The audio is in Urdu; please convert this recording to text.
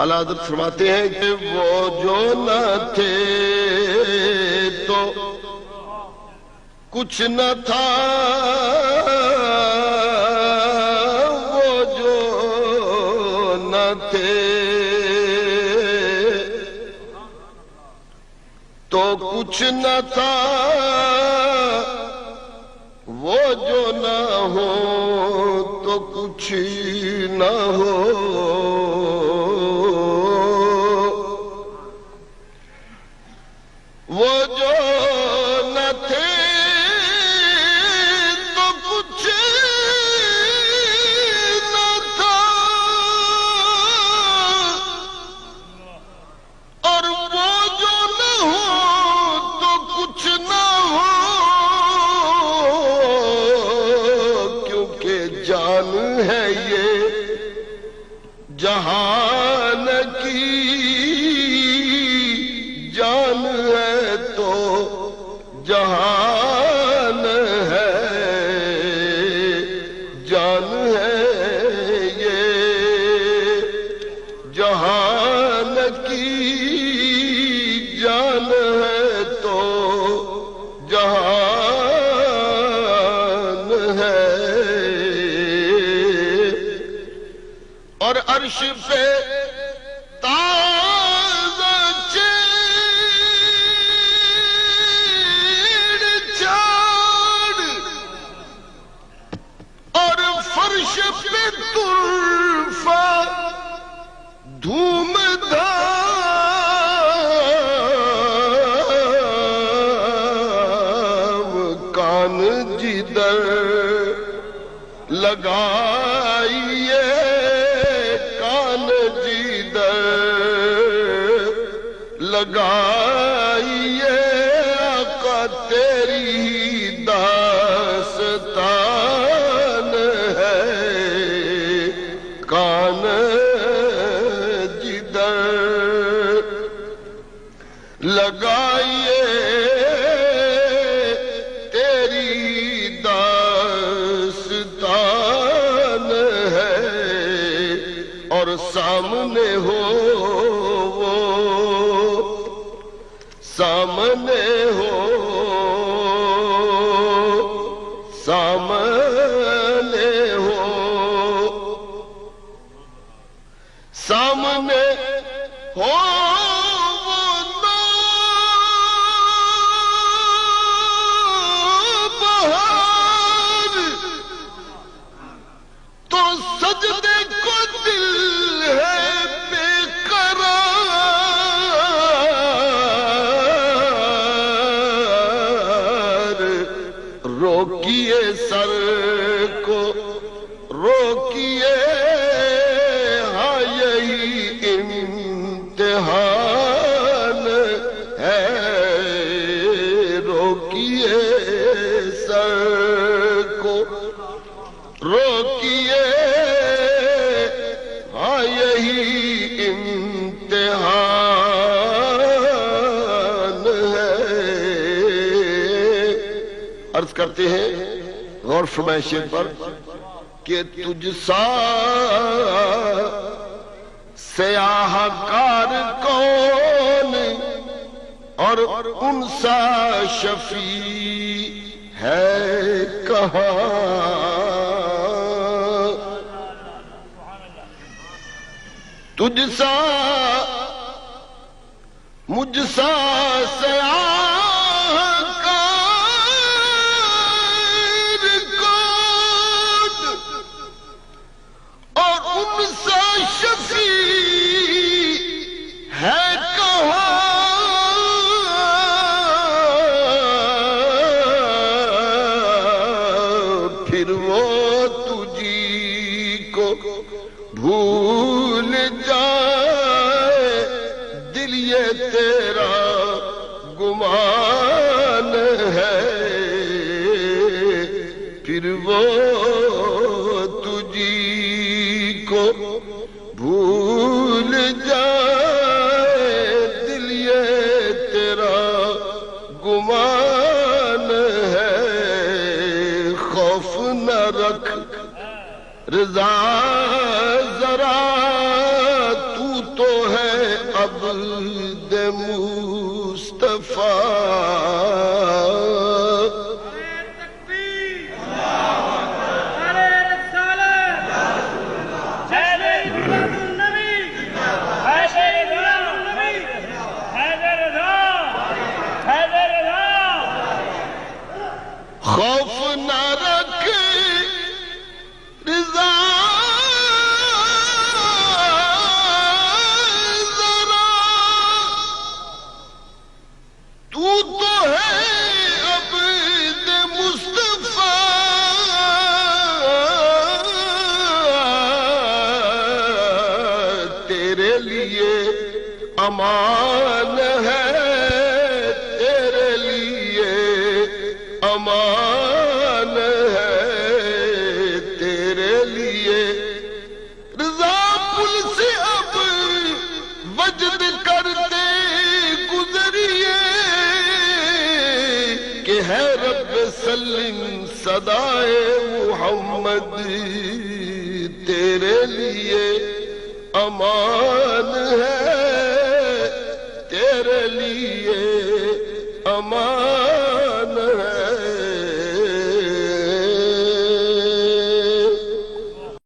اعلیٰ حضرت فرماتے ہیں کہ وہ جو نہ تھے تو کچھ نہ تھا، وہ جو نہ تھے تو کچھ نہ تھا، وہ جو نہ ہو تو کچھ نہ ہو۔ وہ جو نہ تھے تو کچھ نہ تھا، اور وہ جو نہ ہو تو کچھ نہ ہو، کیونکہ جان ہے یہ جہان کی جان ہے تو جہان ہے، جان ہے یہ جہان کی جان ہے تو جہان ہے۔ اور عرش پہ دھوم دھام کان جدھر لگائیے، کان جدھر لگائیے، آقا تیری داستان ہے، کان لگائیے تیری داستان ہے۔ اور سامنے ہو وہ، سامنے ہو، سامنے ہو، سامنے ہو روکیے سر کو، روکیے، ہاں یہی امتحان ہے، روکیے سر کو، روکیے، ہاں یہی امتحان ہے۔ عرض کرتے ہیں غور فرمائیں شعر پر کہ تجھ سا سیاہ کار کون اور ان سا شفیع ہے کہاں، تجھ سا مجھ سا سیاہ ہے کہاں، پھر وہ تجھی کو بھول جائے، دل یہ تیرا گمان ہے، پھر وہ تجھی کو بھول جائے، دل یہ تیرا گمان ہے۔ خوف نہ رکھ رضا ذرا تو عبد مصطفیٰ خوف نہ رکھ رضا ذرا تو ہے عبد مصطفیٰ تیرے لیے امان ہے تیرے لیے امان ہے تیرے لیے رضا پل سے اب وجد کرتے گزریے کہ ہے رب سلم صدائے محمد تیرے لیے امان ہے تیرے لیے امان